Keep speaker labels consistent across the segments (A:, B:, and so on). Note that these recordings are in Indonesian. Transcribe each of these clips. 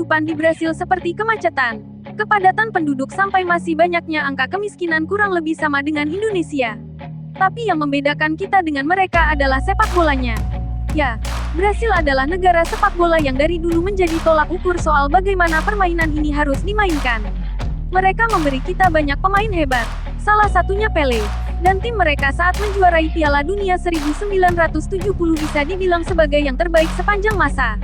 A: kehidupan di Brasil seperti kemacetan, kepadatan penduduk sampai masih banyaknya angka kemiskinan kurang lebih sama dengan Indonesia. Tapi yang membedakan kita dengan mereka adalah sepak bolanya. Ya, Brasil adalah negara sepak bola yang dari dulu menjadi tolak ukur soal bagaimana permainan ini harus dimainkan. Mereka memberi kita banyak pemain hebat, salah satunya Pelé. Dan tim mereka saat menjuarai Piala Dunia 1970 bisa dibilang sebagai yang terbaik sepanjang masa.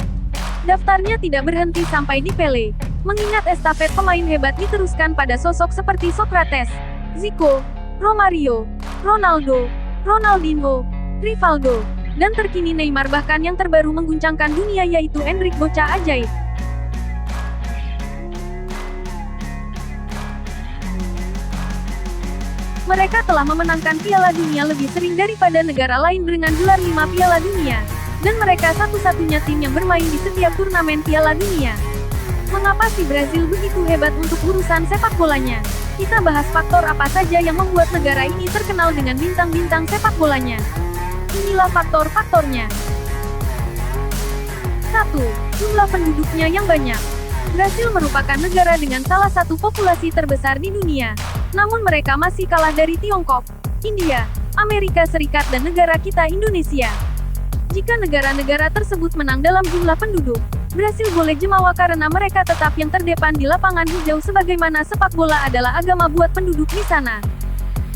A: Daftarnya tidak berhenti sampai di Pelé, mengingat estafet pemain hebat diteruskan pada sosok seperti Socrates, Zico, Romario, Ronaldo, Ronaldinho, Rivaldo, dan terkini Neymar, bahkan yang terbaru mengguncangkan dunia yaitu Endrick bocah ajaib. Mereka telah memenangkan Piala Dunia lebih sering daripada negara lain dengan gelar 5 Piala Dunia. Dan mereka satu-satunya tim yang bermain di setiap turnamen Piala Dunia. Mengapa si Brazil begitu hebat untuk urusan sepak bolanya? Kita bahas faktor apa saja yang membuat negara ini terkenal dengan bintang-bintang sepak bolanya. Inilah faktor-faktornya. 1. Jumlah penduduknya yang banyak. Brasil merupakan negara dengan salah satu populasi terbesar di dunia. Namun mereka masih kalah dari Tiongkok, India, Amerika Serikat dan negara kita Indonesia. Jika negara-negara tersebut menang dalam jumlah penduduk, Brasil boleh jemawa karena mereka tetap yang terdepan di lapangan hijau sebagaimana sepak bola adalah agama buat penduduk di sana.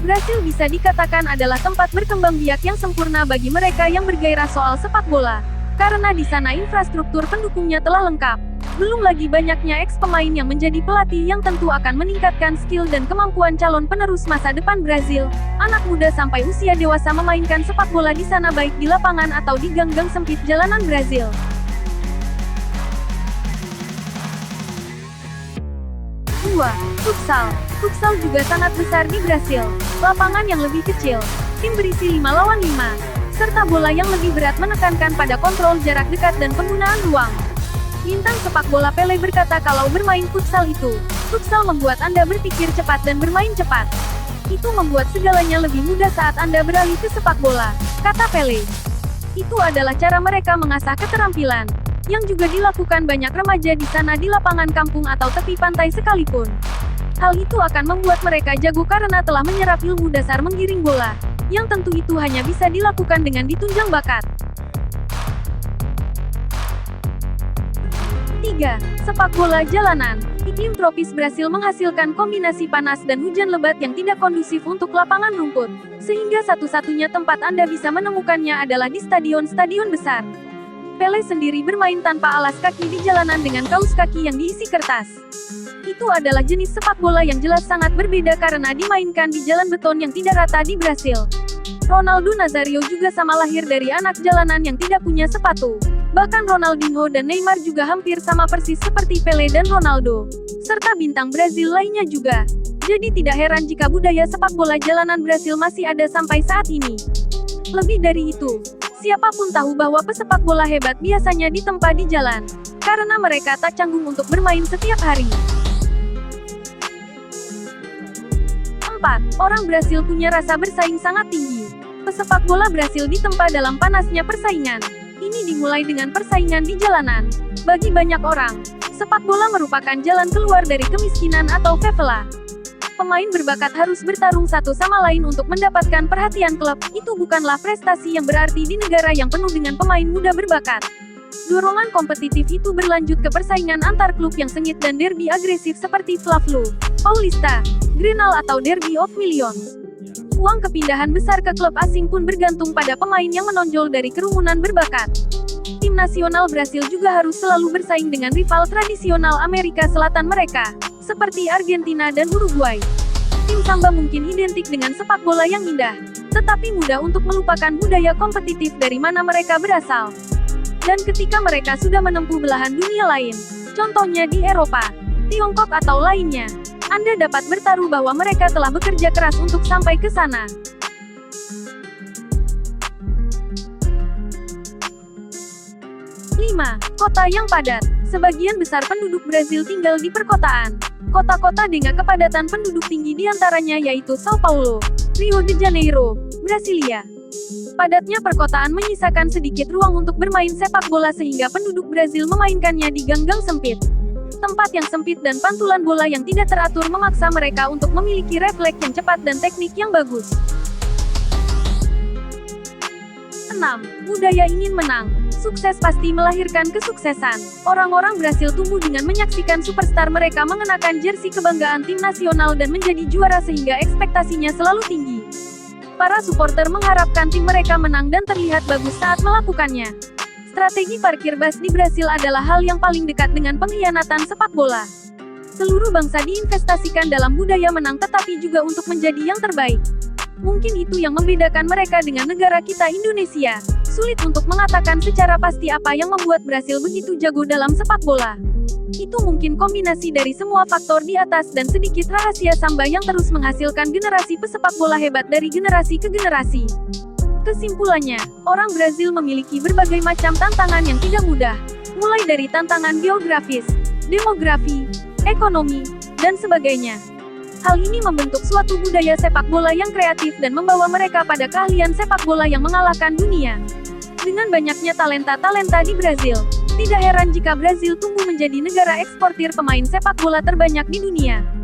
A: Brasil bisa dikatakan adalah tempat berkembang biak yang sempurna bagi mereka yang bergairah soal sepak bola. Karena di sana infrastruktur pendukungnya telah lengkap. Belum lagi banyaknya ex-pemain yang menjadi pelatih yang tentu akan meningkatkan skill dan kemampuan calon penerus masa depan Brasil. Anak muda sampai usia dewasa memainkan sepak bola di sana baik di lapangan atau di gang-gang sempit jalanan Brasil. 2. Futsal. Futsal juga sangat besar di Brasil. Lapangan yang lebih kecil, tim berisi 5 lawan 5, serta bola yang lebih berat menekankan pada kontrol jarak dekat dan penggunaan ruang. Bintang sepak bola Pelé berkata kalau bermain futsal membuat Anda berpikir cepat dan bermain cepat. Itu membuat segalanya lebih mudah saat Anda beralih ke sepak bola, kata Pelé. Itu adalah cara mereka mengasah keterampilan, yang juga dilakukan banyak remaja di sana di lapangan kampung atau tepi pantai sekalipun. Hal itu akan membuat mereka jago karena telah menyerap ilmu dasar menggiring bola, yang tentu itu hanya bisa dilakukan dengan ditunjang bakat. 3. Sepak bola jalanan. Iklim tropis Brasil menghasilkan kombinasi panas dan hujan lebat yang tidak kondusif untuk lapangan rumput, sehingga satu-satunya tempat Anda bisa menemukannya adalah di stadion-stadion besar. Pelé sendiri bermain tanpa alas kaki di jalanan dengan kaos kaki yang diisi kertas. Itu adalah jenis sepak bola yang jelas sangat berbeda karena dimainkan di jalan beton yang tidak rata di Brasil. Ronaldo Nazario juga sama lahir dari anak jalanan yang tidak punya sepatu. Bahkan Ronaldinho dan Neymar juga hampir sama persis seperti Pelé dan Ronaldo. Serta bintang Brasil lainnya juga. Jadi tidak heran jika budaya sepak bola jalanan Brasil masih ada sampai saat ini. Lebih dari itu, siapapun tahu bahwa pesepak bola hebat biasanya ditempa di jalan. Karena mereka tak canggung untuk bermain setiap hari. 4. Orang Brasil punya rasa bersaing sangat tinggi. Pesepak bola Brasil ditempa dalam panasnya persaingan. Ini dimulai dengan persaingan di jalanan. Bagi banyak orang, sepak bola merupakan jalan keluar dari kemiskinan atau favela. Pemain berbakat harus bertarung satu sama lain untuk mendapatkan perhatian klub. Itu bukanlah prestasi yang berarti di negara yang penuh dengan pemain muda berbakat. Dorongan kompetitif itu berlanjut ke persaingan antar klub yang sengit dan derby agresif seperti Fla-Flu, Paulista, Grenal atau Derby of Millions. Uang kepindahan besar ke klub asing pun bergantung pada pemain yang menonjol dari kerumunan berbakat. Tim nasional Brasil juga harus selalu bersaing dengan rival tradisional Amerika Selatan mereka, seperti Argentina dan Uruguay. Tim samba mungkin identik dengan sepak bola yang indah, tetapi mudah untuk melupakan budaya kompetitif dari mana mereka berasal. Dan ketika mereka sudah menempuh belahan dunia lain, contohnya di Eropa, Tiongkok atau lainnya, Anda dapat bertaruh bahwa mereka telah bekerja keras untuk sampai ke sana. 5. Kota yang padat. Sebagian besar penduduk Brasil tinggal di perkotaan. Kota-kota dengan kepadatan penduduk tinggi diantaranya yaitu São Paulo, Rio de Janeiro, Brasilia. Padatnya perkotaan menyisakan sedikit ruang untuk bermain sepak bola sehingga penduduk Brasil memainkannya di gang-gang sempit. Tempat yang sempit dan pantulan bola yang tidak teratur memaksa mereka untuk memiliki refleks yang cepat dan teknik yang bagus. 6. Budaya ingin menang. Sukses pasti melahirkan kesuksesan. Orang-orang Brasil tumbuh dengan menyaksikan superstar mereka mengenakan jersey kebanggaan tim nasional dan menjadi juara sehingga ekspektasinya selalu tinggi. Para supporter mengharapkan tim mereka menang dan terlihat bagus saat melakukannya. Strategi parkir bus di Brasil adalah hal yang paling dekat dengan pengkhianatan sepak bola. Seluruh bangsa diinvestasikan dalam budaya menang tetapi juga untuk menjadi yang terbaik. Mungkin itu yang membedakan mereka dengan negara kita Indonesia. Sulit untuk mengatakan secara pasti apa yang membuat Brasil begitu jago dalam sepak bola. Itu mungkin kombinasi dari semua faktor di atas dan sedikit rahasia Samba yang terus menghasilkan generasi pesepak bola hebat dari generasi ke generasi. Kesimpulannya, orang Brazil memiliki berbagai macam tantangan yang tidak mudah. Mulai dari tantangan geografis, demografi, ekonomi, dan sebagainya. Hal ini membentuk suatu budaya sepak bola yang kreatif dan membawa mereka pada keahlian sepak bola yang mengalahkan dunia. Dengan banyaknya talenta-talenta di Brasil, tidak heran jika Brasil tumbuh menjadi negara eksportir pemain sepak bola terbanyak di dunia.